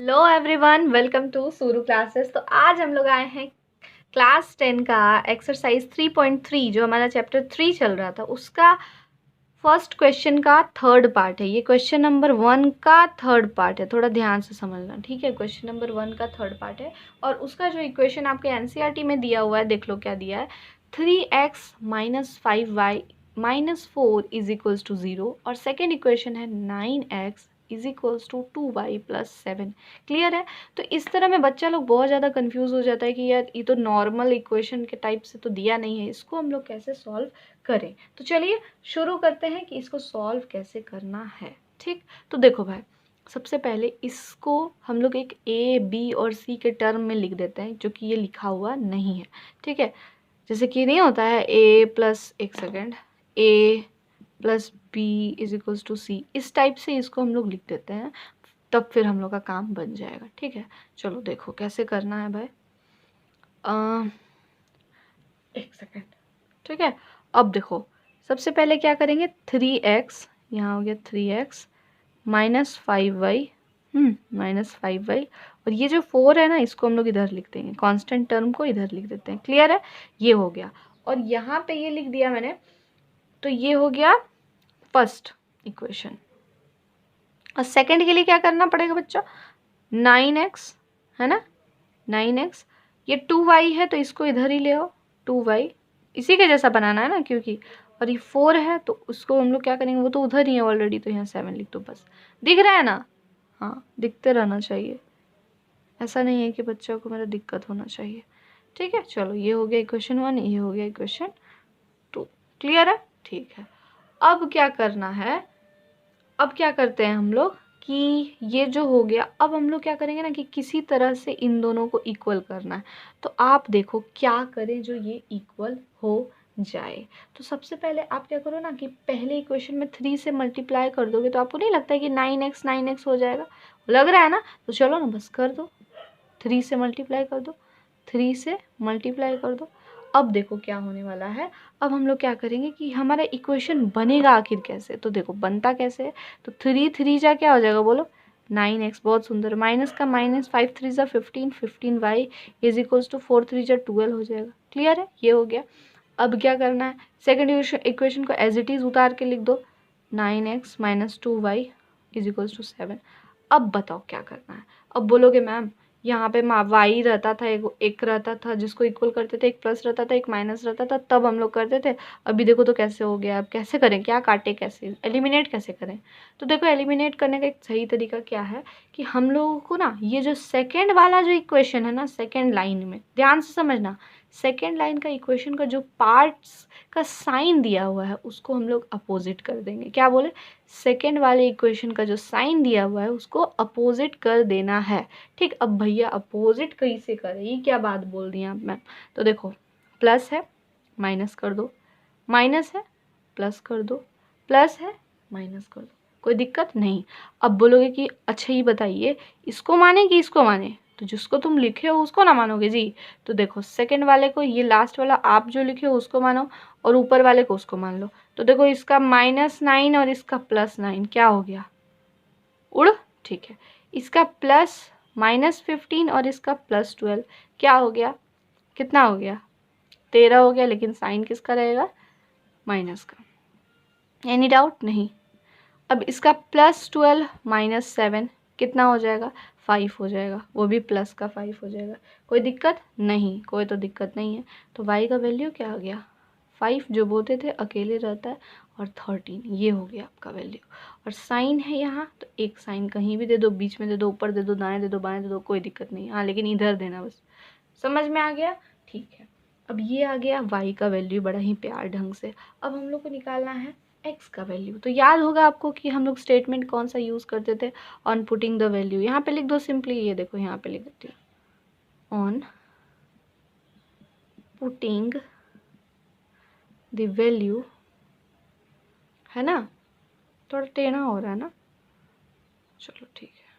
Hello everyone, welcome to सुरु classes. तो आज हम लोग आए हैं क्लास 10 का एक्सरसाइज 3.3 जो हमारा चैप्टर 3 चल रहा था उसका फर्स्ट क्वेश्चन का थर्ड पार्ट है। ये क्वेश्चन नंबर 1 का थर्ड पार्ट है, थोड़ा ध्यान से समझना, ठीक है। क्वेश्चन नंबर 1 का थर्ड पार्ट है और उसका जो इक्वेशन आपके एनसीईआरटी में दिया हुआ है, देख लो क्या दिया है। 3x minus 5y minus 4 is equals to 0 और सेकेंड इक्वेशन है 9x is equals to 2y plus 7। Clear है। तो इस तरह में बच्चा लोग बहुत ज़्यादा कंफ्यूज हो जाता है कि यार ये तो नॉर्मल इक्वेशन के टाइप से तो दिया नहीं है, इसको हम लोग कैसे सॉल्व करें। तो चलिए शुरू करते हैं कि इसको सॉल्व कैसे करना है। ठीक, तो देखो भाई, सबसे पहले इसको हम लोग एक ए बी और सी के टर्म में लिख देते हैं, जो कि ये लिखा हुआ नहीं है। ठीक है, जैसे कि नहीं होता है ए प्लस, एक second, A plus B is equals to C, इस टाइप से इसको हम लोग लिख देते हैं, तब फिर हम लोग का काम बन जाएगा। ठीक है, चलो देखो कैसे करना है भाई। एक सेकेंड, ठीक है। अब देखो सबसे पहले क्या करेंगे, 3x, यहाँ हो गया 3x minus 5y minus 5y, और ये जो 4 है ना, इसको हम लोग इधर लिख देंगे, कांस्टेंट टर्म को इधर लिख देते हैं। क्लियर है, ये हो गया। और यहाँ पे ये लिख दिया मैंने, तो ये हो गया फर्स्ट इक्वेशन। और सेकंड के लिए क्या करना पड़ेगा बच्चों, 9x है ना, 9x, ये 2y है तो इसको इधर ही ले आओ, 2y इसी के जैसा बनाना है ना, क्योंकि और ये 4 है तो उसको हम लोग क्या करेंगे, वो तो उधर ही है ऑलरेडी, तो यहाँ 7 लिख दो बस। दिख रहा है ना, हाँ दिखते रहना चाहिए, ऐसा नहीं है कि बच्चों को मेरा दिक्कत होना चाहिए। ठीक है, चलो ये हो गया इक्वेशन 1, ये हो गया इक्वेशन 2। क्लियर है, ठीक है। अब क्या करना है, अब क्या करते हैं हम लोग कि ये जो हो गया, अब हम लोग क्या करेंगे ना कि किसी तरह से इन दोनों को इक्वल करना है। तो आप देखो क्या करें जो ये इक्वल हो जाए। तो सबसे पहले आप क्या करो ना कि पहले इक्वेशन में 3 से मल्टीप्लाई कर दोगे तो आपको नहीं लगता है कि 9x हो जाएगा, लग रहा है ना, तो चलो ना बस कर दो, 3 से मल्टीप्लाई कर दो, 3 से मल्टीप्लाई कर दो। अब देखो क्या होने वाला है, अब हम लोग क्या करेंगे कि हमारा इक्वेशन बनेगा आखिर कैसे। तो देखो बनता कैसे है, तो 3 3 जा क्या हो जाएगा बोलो, 9x, बहुत सुंदर, माइनस का माइनस, 5 3 जा 15, 15y इज इक्वल्स टू 4 3 जा 12 हो जाएगा। क्लियर है, ये हो गया। अब क्या करना है, सेकेंड इक्वेशन को एज इट इज़ उतार के लिख दो, 9x minus 2y is equals to 7। अब बताओ क्या करना है। अब बोलोगे मैम यहाँ पे वाई रहता था, एक रहता था जिसको इक्वल करते थे, एक प्लस रहता था, एक माइनस रहता था, तब हम लोग करते थे। अभी देखो तो कैसे हो गया, अब कैसे करें, क्या काटे, कैसे एलिमिनेट कैसे करें। तो देखो एलिमिनेट करने का एक सही तरीका क्या है कि हम लोगों को ना ये जो सेकेंड वाला जो इक्वेशन है ना, सेकेंड लाइन में ध्यान से समझना, सेकेंड लाइन का इक्वेशन का जो पार्ट्स का साइन दिया हुआ है उसको हम लोग अपोजिट कर देंगे। क्या बोले, सेकेंड वाले इक्वेशन का जो साइन दिया हुआ है उसको अपोजिट कर देना है। ठीक, अब भैया अपोजिट कैसे करें, ये क्या बात बोल दी आप मैम। तो देखो प्लस है माइनस कर दो, माइनस है प्लस कर दो, प्लस है माइनस कर दो, कोई दिक्कत नहीं। अब बोलोगे कि अच्छा ये बताइए इसको माने कि इसको माने, तो जिसको तुम लिखे हो उसको ना मानोगे जी। तो देखो सेकंड वाले को, ये लास्ट वाला आप जो लिखे हो उसको मानो और ऊपर वाले को उसको मान लो। तो देखो इसका -9 और इसका +9 क्या हो गया, उड़, ठीक है। इसका प्लस -15 और इसका +12 क्या हो गया, कितना हो गया, 13 हो गया, लेकिन साइन किसका रहेगा, माइनस का। एनी डाउट नहीं। अब इसका +12 -7 कितना हो जाएगा, 5 हो जाएगा, वो भी प्लस का 5 हो जाएगा। कोई दिक्कत नहीं, कोई तो दिक्कत नहीं है। तो y का वैल्यू क्या आ गया, 5 जो बोलते थे अकेले रहता है, और 13, ये हो गया आपका वैल्यू। और साइन है यहाँ, तो एक साइन कहीं भी दे दो, बीच में दे दो, ऊपर दे दो, दाएं दे दो, बाएं दे दो, कोई दिक्कत नहीं। हाँ लेकिन इधर देना बस, समझ में आ गया, ठीक है। अब ये आ गया y का वैल्यू बड़ा ही प्यार ढंग से। अब हम लोग को निकालना है x का वैल्यू। तो याद होगा आपको कि हम लोग स्टेटमेंट कौन सा यूज़ करते थे, ऑन पुटिंग द वैल्यू। यहाँ पे लिख दो सिंपली, ये देखो यहाँ पे लिख देती हूँ, ऑन पुटिंग द वैल्यू, है ना, थोड़ा टेढ़ा हो रहा है ना, चलो ठीक है,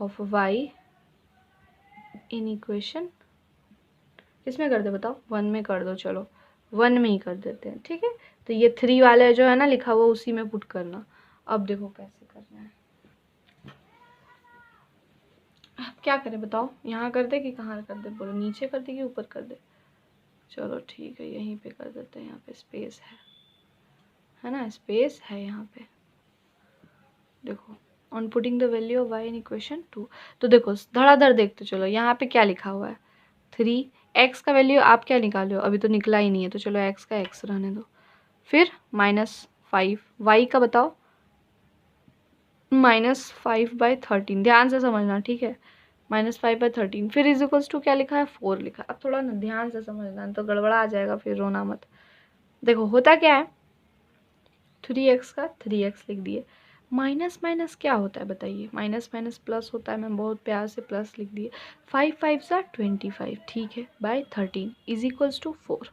ऑफ y इन इक्वेशन, किस में कर दे बताओ, 1 में कर दो, चलो 1 में ही कर देते हैं, ठीक है। तो ये 3 वाले जो है ना लिखा हुआ, उसी में पुट करना। अब देखो कैसे करना है। अब क्या करें बताओ, यहाँ कर दे कि कहाँ कर दे, बोलो नीचे कर दे कि ऊपर कर दे। चलो ठीक है, यहीं पे कर देते हैं, यहाँ पे स्पेस है ना, स्पेस है यहाँ पे। देखो on putting the value of Y in equation 2, तो देखो धड़ाधड़ देखते चलो, यहाँ पे क्या लिखा हुआ है 3, एक्स का वैल्यू आप क्या निकाले हो, अभी तो निकला ही नहीं है, तो चलो एक्स का एक्स रहने दो। फिर -5, वाई का बताओ, -5/13, ध्यान से समझना ठीक है, -5/13, फिर इज इक्वल्स टू क्या लिखा है 4 लिखा है। अब थोड़ा ना ध्यान से समझना, तो गड़बड़ा आ जाएगा, फिर रोना मत। देखो होता क्या है, 3x का 3x लिख दिए, माइनस माइनस क्या होता है बताइए, माइनस माइनस प्लस होता है, मैं बहुत प्यार से प्लस लिख दिए, 5 5 सा 25, ठीक है, बाय 13 इज इक्वल्स टू 4,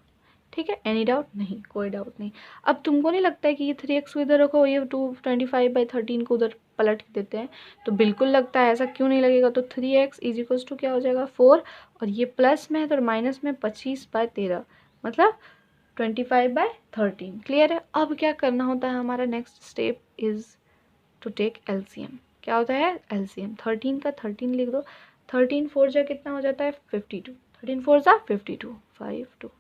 ठीक है। एनी डाउट नहीं, कोई डाउट नहीं। अब तुमको नहीं लगता है कि ये 3x को इधर रखो, ये 25/13 को उधर पलट देते हैं, तो बिल्कुल लगता है, ऐसा क्यों नहीं लगेगा। तो 3x इज इक्वल्स टू क्या हो जाएगा 4, और ये प्लस में है तो माइनस में 25/13, मतलब 25/13, क्लियर है। अब क्या करना होता है, हमारा next step is to take LCM. क्या होता है एलसीएम, 13 का 13 लिख दो, 13 4 जा कितना हो जाता है 52, 13 4 जा 52, 52,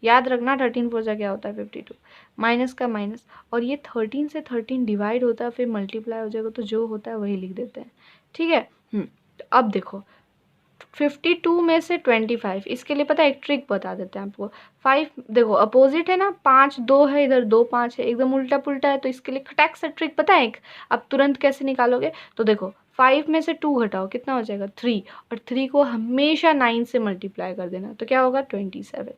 याद रखना 13 4 जा क्या होता है 52, माइनस का माइनस, और ये 13 से 13 डिवाइड होता है, फिर मल्टीप्लाई हो जाएगा, तो जो होता है वही लिख देते हैं, ठीक है। तो अब देखो 52 में से 25, इसके लिए पता है एक ट्रिक बता देते हैं आपको। 5 देखो अपोजिट है ना, 5 2 है, इधर 2 5 है, एकदम उल्टा पुल्टा है, तो इसके लिए खटाक से ट्रिक पता है एक, अब तुरंत कैसे निकालोगे, तो देखो 5 में से 2 घटाओ कितना हो जाएगा 3, और 3 को हमेशा 9 से मल्टीप्लाई कर देना, तो क्या होगा 27।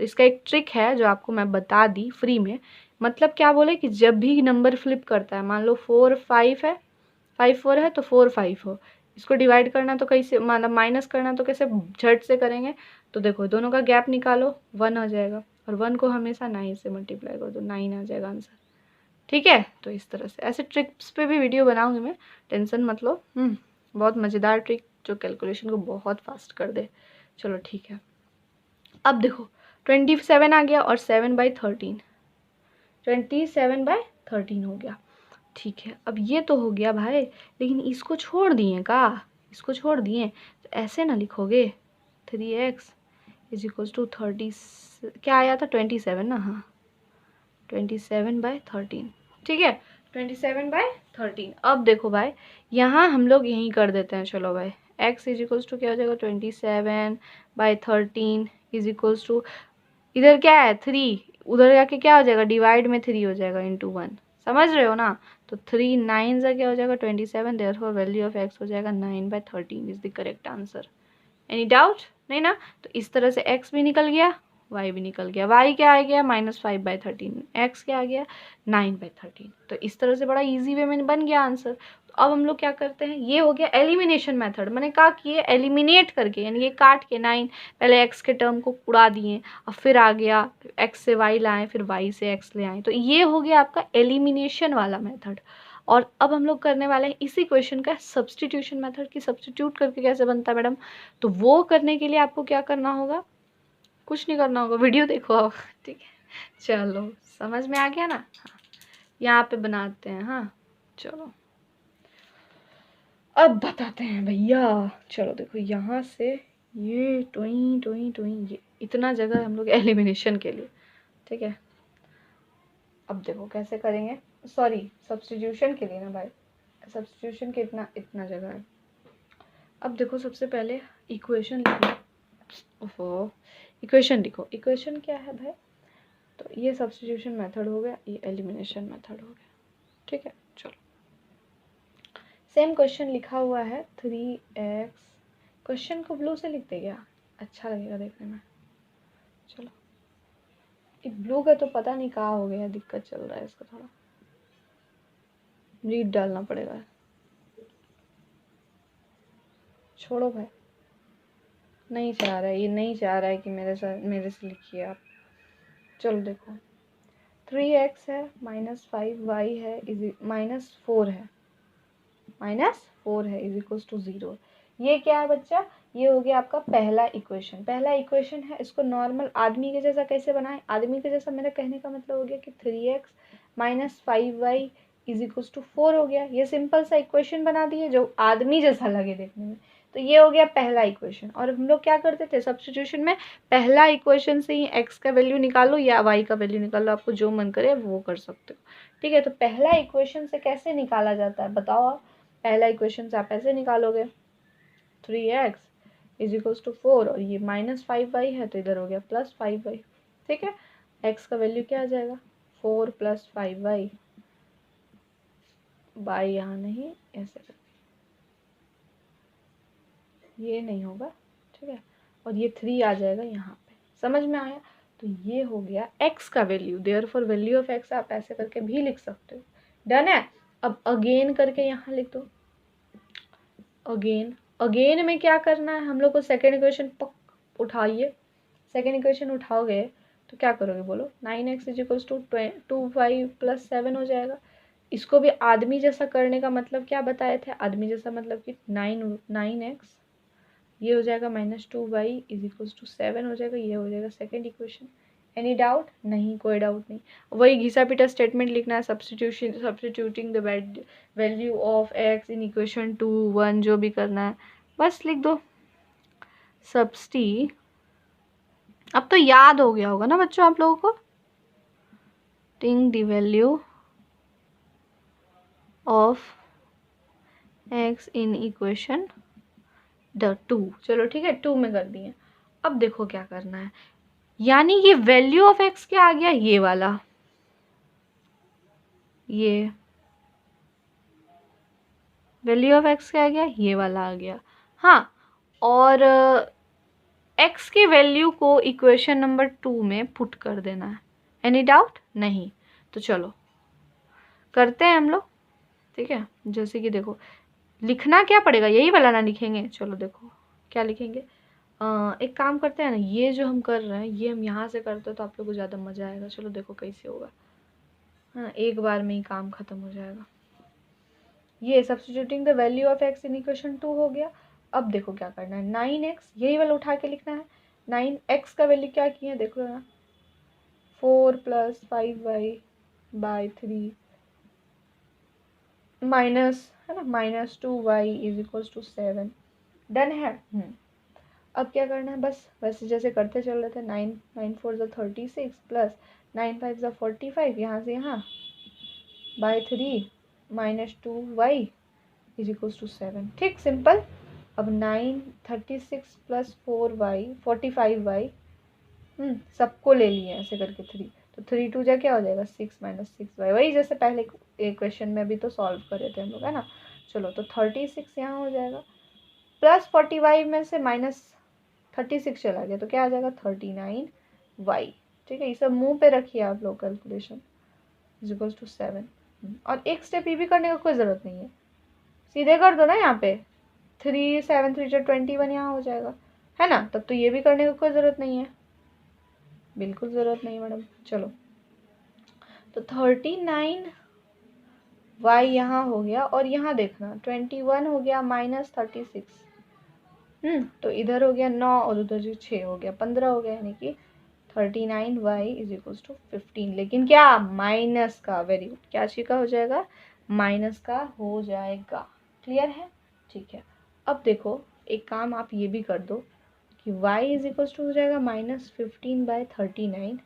तो इसका एक ट्रिक है जो आपको मैं बता दी फ्री में, मतलब क्या बोले कि जब भी नंबर फ्लिप करता है, मान लो 4 5 है, 5 4 है तो 4 5 हो, इसको डिवाइड करना तो कैसे, मतलब माइनस करना तो कैसे झट से करेंगे, तो देखो दोनों का गैप निकालो 1 आ जाएगा, और 1 को हमेशा 9 से मल्टीप्लाई कर दो, 9 आ जाएगा आंसर, ठीक है। तो इस तरह से ऐसे ट्रिक्स पे भी वीडियो बनाऊंगी मैं, टेंशन मत लो। बहुत मज़ेदार ट्रिक जो कैलकुलेशन को बहुत फास्ट कर दे। चलो ठीक है, अब देखो 27 आ गया और 7/13, 27/13 हो गया, ठीक है। अब ये तो हो गया भाई, लेकिन इसको छोड़ दिए का, इसको छोड़ दिए, तो ऐसे ना लिखोगे 3x इज इक्वल्स टू 30, क्या आया था 27 ना, हाँ 27/13, ठीक है 27/13। अब देखो भाई यहाँ हम लोग यहीं कर देते हैं, चलो भाई x इज इक्वल्स टू क्या हो जाएगा 27/13 इज इक्वल्स टू, इधर क्या है 3, उधर जाके क्या हो जाएगा डिवाइड में 3 हो जाएगा इंटू 1, समझ रहे हो ना। तो 3 9 से क्या हो जाएगा 27, देयरफॉर वैल्यू ऑफ x हो जाएगा 9/13 is the correct answer. Any doubt नहीं ना। तो इस तरह से x भी निकल गया, y भी निकल गया, y क्या आ गया -5/13, x क्या आ गया 9/13। तो इस तरह से बड़ा इजी वे में बन गया आंसर। तो अब हम लोग क्या करते हैं, ये हो गया एलिमिनेशन मेथड, मैंने कहा कि ये एलिमिनेट करके, यानी ये काट के 9 पहले x के टर्म को उड़ा दिए, अब फिर आ गया x से y लाएँ, फिर y से x ले आए, तो ये हो गया आपका एलिमिनेशन वाला मेथड। और अब हम लोग करने वाले हैं इसी क्वेश्चन का सब्सटीट्यूशन मेथड, की सब्सटीट्यूट करके कैसे बनता है मैडम। तो वो करने के लिए आपको क्या करना होगा, कुछ नहीं करना होगा, वीडियो देखो आप, ठीक है। चलो समझ में आ गया ना, हाँ यहाँ पे बनाते हैं, हाँ चलो अब बताते हैं भैया। चलो देखो यहाँ से ये टोई टोई टोई, ये इतना जगह हम लोग एलिमिनेशन के लिए, ठीक है। अब देखो कैसे करेंगे, सॉरी सब्सटीट्यूशन के लिए ना भाई, सब्सटीट्यूशन के इतना जगह है। अब देखो सबसे पहले इक्वेशन लिखना, ओहो इक्वेशन लिखो, इक्वेशन क्या है भाई, तो ये सब्सटीट्यूशन मेथड हो गया, ये एलिमिनेशन मेथड हो गया, ठीक है। चलो सेम क्वेश्चन लिखा हुआ है 3x, क्वेश्चन को ब्लू से लिखते क्या, अच्छा लगेगा देखने में। चलो ये ब्लू का तो पता नहीं कहाँ हो गया, दिक्कत चल रहा है इसका, थोड़ा रीड डालना पड़ेगा, छोड़ो भाई, नहीं चाह रहा है, ये नहीं चाह रहा है कि मेरे से लिखिए आप। चलो देखो 3x है, -5y है, -4 है, -4 है इज इक्वल्स टू 0। ये क्या है बच्चा, ये हो गया आपका पहला इक्वेशन, पहला इक्वेशन है। इसको नॉर्मल आदमी के जैसा कैसे बनाएं, आदमी के जैसा मेरा कहने का मतलब हो गया कि 3x -5y is equals to 4 हो गया। ये सिंपल सा इक्वेशन बना दिए जो आदमी जैसा लगे देखने में। तो ये हो गया पहला इक्वेशन। और हम लोग क्या करते थे सब्स्टिट्यूशन में, पहला इक्वेशन से ही x का वैल्यू निकालो या y का वैल्यू निकालो, आपको जो मन करे वो कर सकते हो। ठीक है, तो पहला इक्वेशन से कैसे निकाला जाता है बताओ आप। पहला इक्वेशन से आप ऐसे निकालोगे 3x इज इक्वल्स टू 4 और ये -5y है तो इधर हो गया +5y। ठीक है, x का वैल्यू क्या आ जाएगा 4 + 5y, y यहाँ नहीं ऐसे करके ये नहीं होगा। ठीक है, और ये 3 आ जाएगा यहाँ पे। समझ में आया? तो ये हो गया x का value. Therefore value of x आप ऐसे करके भी लिख सकते हो। डन है? अब अगेन करके यहाँ लिख दो। अगेन में क्या करना है हम लोग को, सेकेंड इक्वेशन उठाइए। सेकेंड इक्वेशन उठाओगे तो क्या करोगे बोलो, 9x is equals to 2y + 7 हो जाएगा। इसको भी आदमी जैसा करने का मतलब क्या बताए थे, आदमी जैसा मतलब कि 9x ये हो जाएगा -2y इज इक्वल्स टू 7 हो जाएगा। ये हो जाएगा सेकेंड इक्वेशन। Any doubt? नहीं, कोई डाउट नहीं। वही घिसा पिटा स्टेटमेंट लिखना है, substituting the value of x in equation 2 1 जो भी करना है बस लिख दो सब्स्टी। अब तो याद हो गया होगा ना बच्चों आप लोगों को, टिंग the value of x in equation 2। चलो ठीक है, 2 में कर दिए। अब देखो क्या करना है, यानी ये वैल्यू ऑफ x क्या आ गया, ये वाला, ये वैल्यू ऑफ x क्या आ गया, ये वाला आ गया। हाँ, और x की वैल्यू को इक्वेशन नंबर 2 में पुट कर देना है। Any doubt? नहीं। तो चलो करते हैं हम लोग। ठीक है, जैसे कि देखो लिखना क्या पड़ेगा, यही वाला ना लिखेंगे। चलो देखो क्या लिखेंगे, एक काम करते हैं ना, ये जो हम कर रहे हैं ये हम यहाँ से करते हैं तो आप लोग को ज़्यादा मज़ा आएगा। चलो देखो कैसे होगा। हाँ, एक बार में ही काम ख़त्म हो जाएगा। ये substituting the value of x in equation 2 हो गया। अब देखो क्या करना है, 9x यही वाला उठा के लिखना है। 9x का वैल्यू क्या किया देख लो ना, 4 + 5y / 3 माइनस है ना -2y is equals to 7। Done है? अब क्या करना है, बस वैसे जैसे करते चल रहे थे। 9 9 4 = 36 + 9 5 = 45, यहाँ से यहाँ / 3 -2y इज इक्वल्स टू 7। ठीक, सिंपल। अब 36 + 4y 45y सबको ले लिए ऐसे करके 3, तो 3 2 जा क्या हो जाएगा 6 - 6y, वही जैसे पहले क्वेश्चन में भी तो सॉल्व करे थे हम लोग, है ना। चलो तो 36 यहाँ हो जाएगा, +45 में से -36 चला गया तो क्या आ जाएगा 39y। ठीक है, ये सब मुंह पे रखिए आप लोग, कैलकुलेशन इज इक्वल्स टू 7। और एक स्टेप ये भी करने का कोई ज़रूरत नहीं है, सीधे कर दो ना यहाँ पे, 3 7 3 = 21 यहाँ हो जाएगा, है ना। तब तो ये भी करने का कोई ज़रूरत नहीं है, बिल्कुल ज़रूरत नहीं मैडम। चलो तो 39y यहाँ हो गया, और यहाँ देखना 21 हो गया -36, तो इधर हो गया 9 और उधर 6 हो गया 15 हो गया, यानी कि 39y इज इक्वल्स टू 15। लेकिन क्या माइनस का, वेरी गुड, क्या चीज़ का हो जाएगा, माइनस का हो जाएगा। क्लियर है? ठीक है। अब देखो एक काम आप ये भी कर दो कि y इज इक्वल्स टू हो जाएगा -15/39।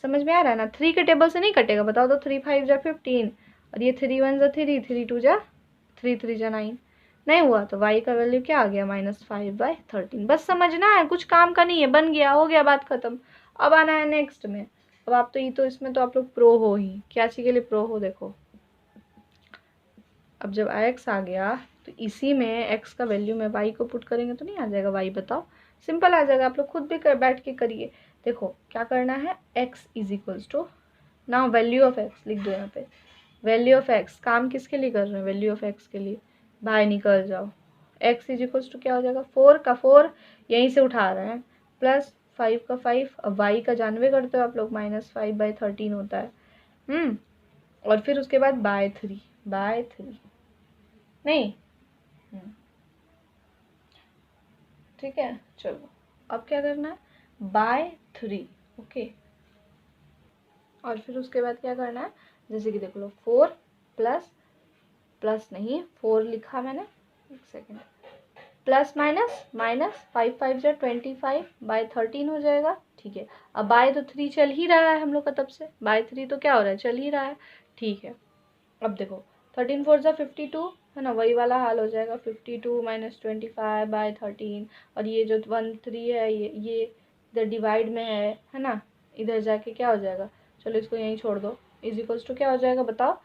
समझ में आ रहा है ना, 3 के टेबल से नहीं कटेगा, बताओ तो 3 5 = 15 और ये 3 1 = 3 3 2 = 3 3 = 9, नहीं हुआ तो y का वैल्यू क्या आ गया -5/13। बस समझना है, कुछ काम का नहीं है, बन गया, हो गया, बात खत्म। अब आना है नेक्स्ट में। अब आप तो ये तो इसमें तो आप लोग प्रो हो ही, क्या चीज़ के लिए प्रो हो, देखो अब जब x आ गया तो इसी में x का वैल्यू में y को पुट करेंगे तो नहीं आ जाएगा y, बताओ, सिंपल आ जाएगा। आप लोग खुद भी बैठ के करिए। देखो क्या करना है, x is equals to, now value of x लिख दो यहाँ पे। वैल्यू ऑफ x, काम किसके लिए कर रहे हैं, वैल्यू ऑफ x के लिए। बाहर निकल जाओ, x इज इक्वल्स टू क्या हो जाएगा, 4 का 4 यहीं से उठा रहे हैं, +5 का 5, अब y का जानवे करते हो आप लोग, -5/13 होता है। और फिर उसके बाद /3 नहीं, ठीक है। चलो अब क्या करना है, /3, ओके। और फिर उसके बाद क्या करना है, जैसे कि देख लो 4 प्लस प्लस नहीं 4 लिखा मैंने, एक सेकेंड, प्लस माइनस माइनस 5 5 जो 25 बाय 13 हो जाएगा। ठीक है, अब बाय तो 3 चल ही रहा है हम लोग का तब से, बाय 3 तो क्या हो रहा है, चल ही रहा है। ठीक है, अब देखो 13 4 52 है ना, वही वाला हाल हो जाएगा, 52 माइनस 25 बाय 13, और ये जो 1 3 है ये इधर डिवाइड में है ना, इधर जाके क्या हो जाएगा, चलो इसको यहीं छोड़ दो, इज इक्वल्स टू क्या हो जाएगा बताओ,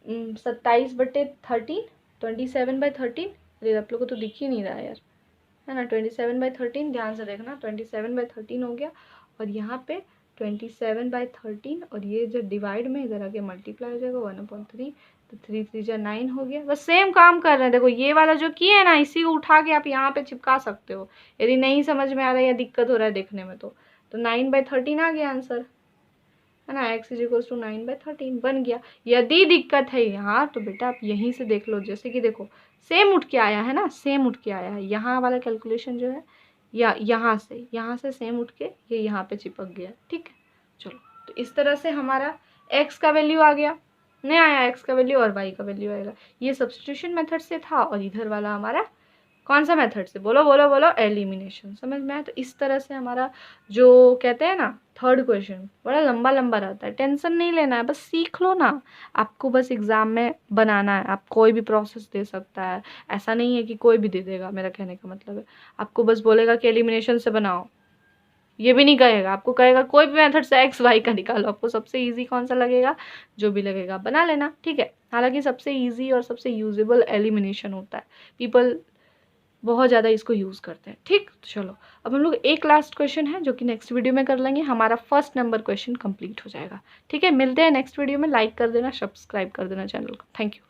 27/13, 27/13, अरे आप लोग को तो दिख ही नहीं रहा है यार, है ना, 27/13, ध्यान से देखना, 27/13 हो गया, और यहाँ पे 27/13, और ये जो डिवाइड में इधर आके मल्टीप्लाई हो जाएगा 1/3, तो 3 3 जा 9 हो गया। बस सेम काम कर रहे हैं, देखो ये वाला जो किए है ना, इसी को उठा के आप यहाँ पे चिपका सकते हो, यदि नहीं समझ में आ रहा है या दिक्कत हो रहा है देखने में तो 9/13 आ गया आंसर, है ना, x इज इक्वल्स टू 9/13 बन गया। यदि दिक्कत है यहाँ तो बेटा आप यहीं से देख लो, जैसे कि देखो सेम उठ के आया है ना, सेम उठ के आया है, यहाँ वाला कैलकुलेशन जो है या यहाँ से सेम उठ के ये यहाँ पे चिपक गया। ठीक है, चलो तो इस तरह से हमारा x का वैल्यू आ गया, नहीं आया x का वैल्यू और y का वैल्यू आएगा, ये सब्स्टिट्यूशन मेथड से था, और इधर वाला हमारा कौन सा मेथड से, बोलो बोलो बोलो, एलिमिनेशन। समझ में आया? तो इस तरह से हमारा जो कहते हैं ना थर्ड क्वेश्चन बड़ा लंबा लंबा रहता है, टेंशन नहीं लेना है, बस सीख लो ना, आपको बस एग्जाम में बनाना है, आप कोई भी प्रोसेस दे सकता है, ऐसा नहीं है कि कोई भी दे देगा, मेरा कहने का मतलब है आपको बस बोलेगा कि एलिमिनेशन से बनाओ, ये भी नहीं कहेगा, आपको कहेगा कोई भी मेथड से एक्स वाई का निकालो, आपको सबसे इजी कौन सा लगेगा, जो भी लगेगा बना लेना। ठीक है, हालांकि सबसे इजी और सबसे यूजेबल एलिमिनेशन होता है, पीपल बहुत ज़्यादा इसको यूज़ करते हैं। ठीक, चलो अब हम लोग एक लास्ट क्वेश्चन है जो कि नेक्स्ट वीडियो में कर लेंगे, हमारा फर्स्ट नंबर क्वेश्चन कंप्लीट हो जाएगा। ठीक है, मिलते हैं नेक्स्ट वीडियो में, लाइक कर देना, सब्सक्राइब कर देना चैनल को। Thank you.